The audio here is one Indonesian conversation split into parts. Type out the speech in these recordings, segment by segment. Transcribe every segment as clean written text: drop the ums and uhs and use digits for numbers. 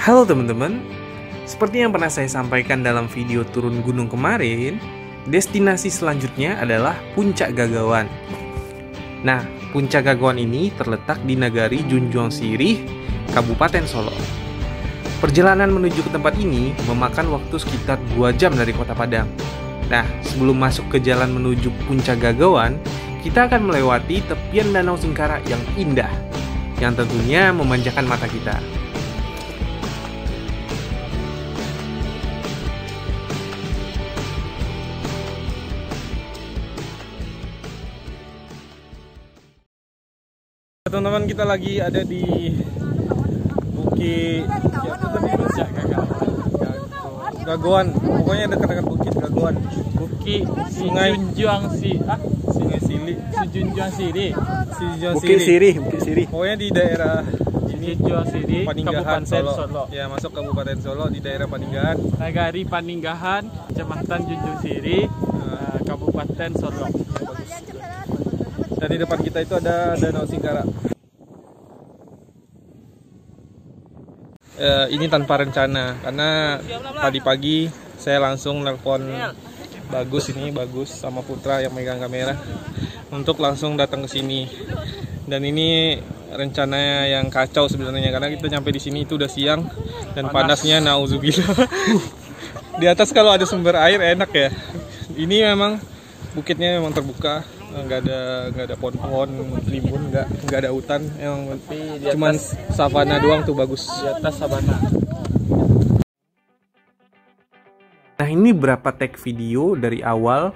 Halo teman-teman, seperti yang pernah saya sampaikan dalam video turun gunung kemarin, destinasi selanjutnya adalah Puncak Gagawan. Nah, Puncak Gagawan ini terletak di Nagari Junjuang Sirih, Kabupaten Solo. Perjalanan menuju ke tempat ini memakan waktu sekitar 2 jam dari Kota Padang. Nah, sebelum masuk ke jalan menuju Puncak Gagawan, kita akan melewati tepian Danau Singkara yang indah, yang tentunya memanjakan mata kita. Teman-teman, kita lagi ada di Bukit Gagawan. Pokoknya dekat-dekat Bukit Gagawan. Bukit Junjuang Sungai Sili. Junjuang Sirih. Bukit Sirih. Pokoknya di daerah Junjuang Sirih, Paninggahan, Kabupaten Solo. Ya, masuk Kabupaten Solo di daerah Paninggahan. Nagari Paninggahan, Kecamatan Junjuang Sirih, Kabupaten Solo. Dan di depan kita itu ada Danau Singkara. Ini tanpa rencana, karena tadi pagi saya langsung nelpon Bagus sama Putra yang megang kamera untuk langsung datang ke sini. Dan ini rencananya yang kacau sebenarnya, karena kita nyampe di sini itu udah siang dan panasnya nauzubillah. Di atas kalau ada sumber air enak ya. Ini memang bukitnya memang terbuka, nggak ada pohon-pohon rimbun, nggak ada hutan, emang cuman savana doang tuh, bagus Di atas savana. Nah, ini berapa take video dari awal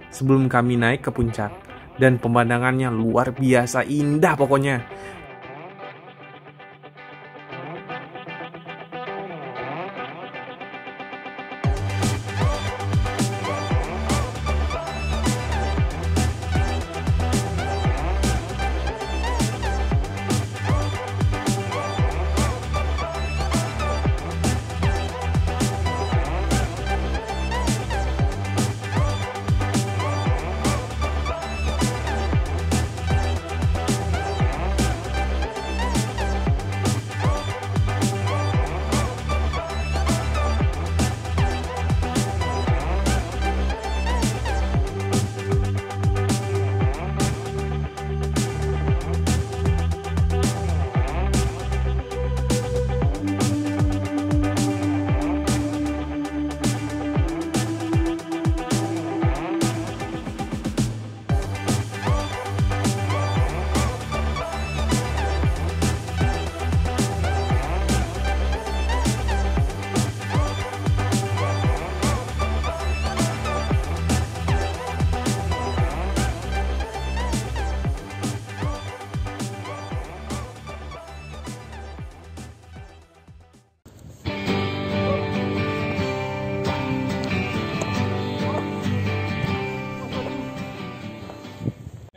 sebelum kami naik ke puncak, dan pemandangannya luar biasa indah pokoknya.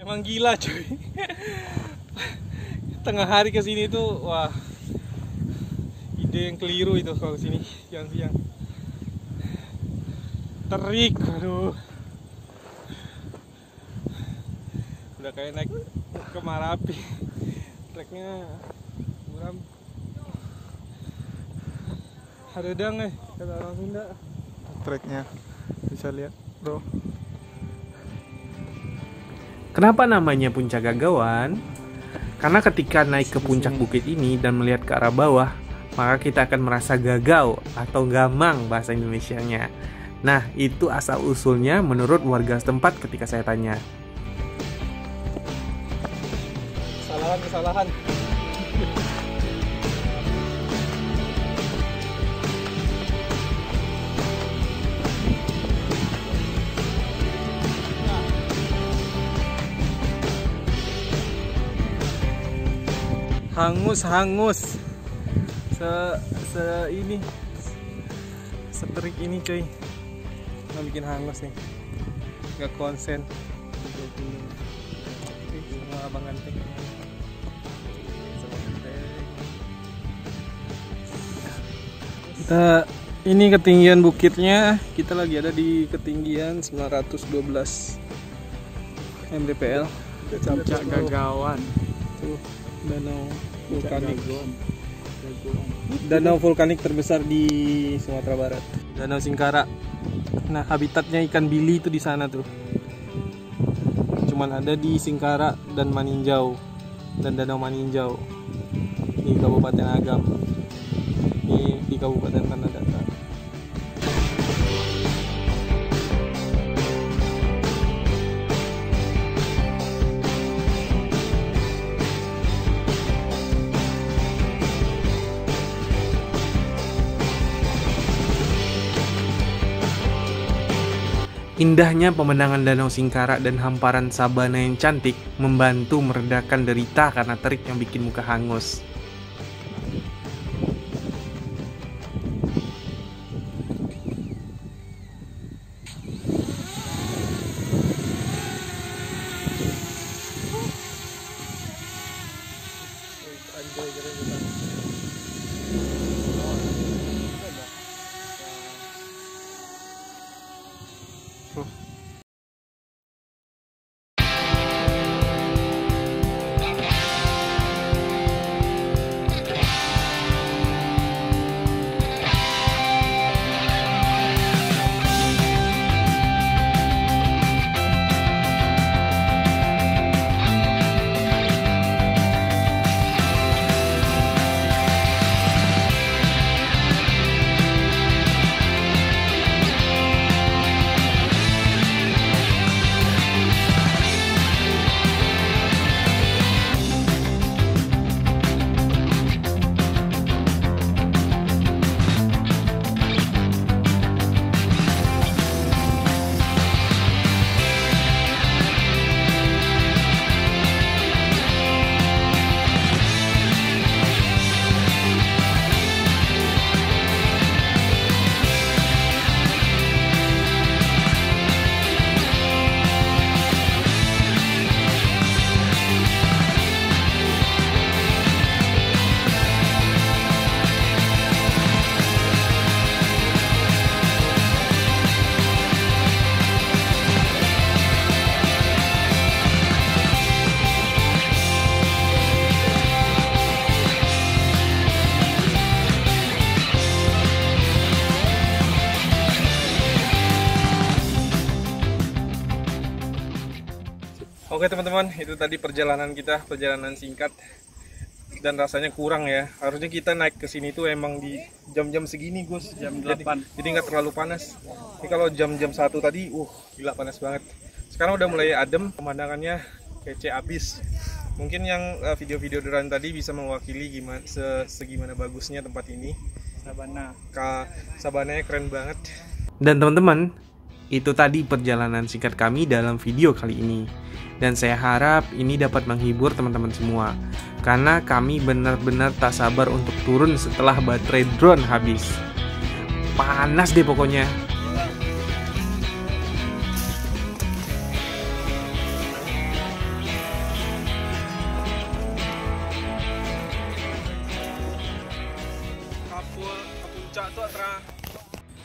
Emang gila cuy. Tengah hari ke sini tuh, wah, ide yang keliru itu kalau sini siang-siang. Terik, aduh. Udah kayak naik ke Marapi. Treknya buram. Haredang kata orang Sunda. Treknya bisa lihat, bro. Kenapa namanya Puncak Gagawan? Karena ketika naik ke puncak bukit ini dan melihat ke arah bawah, maka kita akan merasa gagau atau gamang bahasa Indonesianya. Nah, itu asal usulnya menurut warga setempat ketika saya tanya. Kesalahan. Hangus ini seterik ini cuy, nggak bikin hangus nih, nggak konsen sama abang ganteng. Kita ini ketinggian bukitnya, kita lagi ada di ketinggian 912 mdpl. Puncak Gagawan. Tuh, danau vulkanik. danau vulkanik terbesar di Sumatera Barat, Danau Singkara. Nah, habitatnya ikan bili itu di sana tuh. Cuman ada di Singkara dan Maninjau dan Danau Maninjau di Kabupaten Agam. Ini di Kabupaten Tanah Datar. Indahnya pemandangan Danau Singkara dan hamparan sabana yang cantik membantu meredakan derita karena terik yang bikin muka hangus. Oke teman-teman, itu tadi perjalanan kita, perjalanan singkat dan rasanya kurang ya. Harusnya kita naik ke sini tuh emang di jam-jam segini, Gus. Jam 8. Jadi nggak terlalu panas. Ini kalau jam-jam 1 tadi, gila panas banget. Sekarang udah mulai adem, pemandangannya kece abis. Mungkin yang video-video duran tadi bisa mewakili gimana segimana bagusnya tempat ini. Sabananya keren banget. Dan teman-teman, itu tadi perjalanan singkat kami dalam video kali ini. Dan saya harap ini dapat menghibur teman-teman semua, karena kami benar-benar tak sabar untuk turun setelah baterai drone habis. Panas deh pokoknya.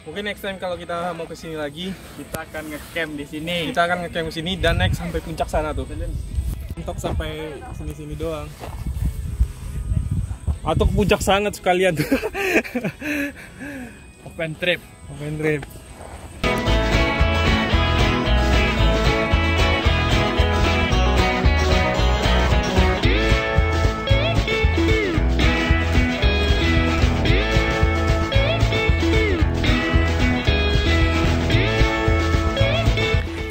Mungkin next time kalau kita mau ke sini lagi, kita akan nge-camp di sini. Kita akan nge-camp di sini dan naik sampai puncak sana tuh. Untuk sampai sini-sini doang. Atau ke puncak sana sekalian. Open trip. Open trip.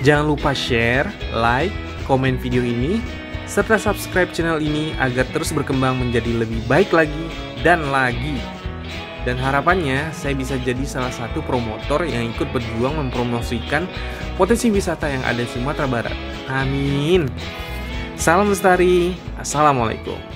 Jangan lupa share, like, komen video ini, serta subscribe channel ini agar terus berkembang menjadi lebih baik lagi dan lagi. Dan harapannya saya bisa jadi salah satu promotor yang ikut berjuang mempromosikan potensi wisata yang ada di Sumatera Barat. Amin. Salam lestari. Assalamualaikum.